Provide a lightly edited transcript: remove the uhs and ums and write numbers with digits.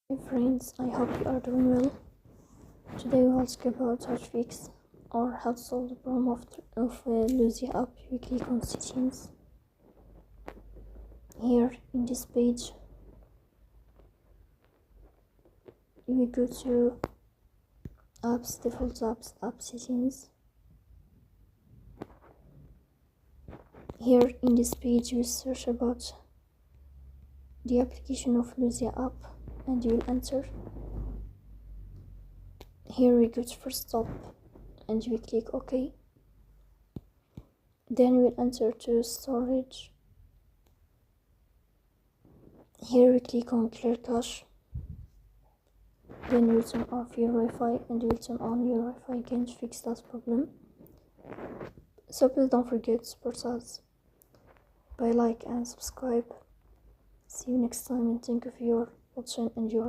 Hey friends, I hope you are doing well. Today we will speak about how to fix or how to solve the problem of Luzia app. We click on settings. Here in this page, we go to apps, default apps, app settings. Here in this page, you search about the application of Luzia app and you will enter. Here we go to first stop and we click OK. Then we'll enter to storage. Here we click on clear cache. Then you turn off your Wi-Fi and you will turn on your Wi-Fi again to fix that problem. So please don't forget to support us by like and subscribe. See you next time and thank you for your watching and your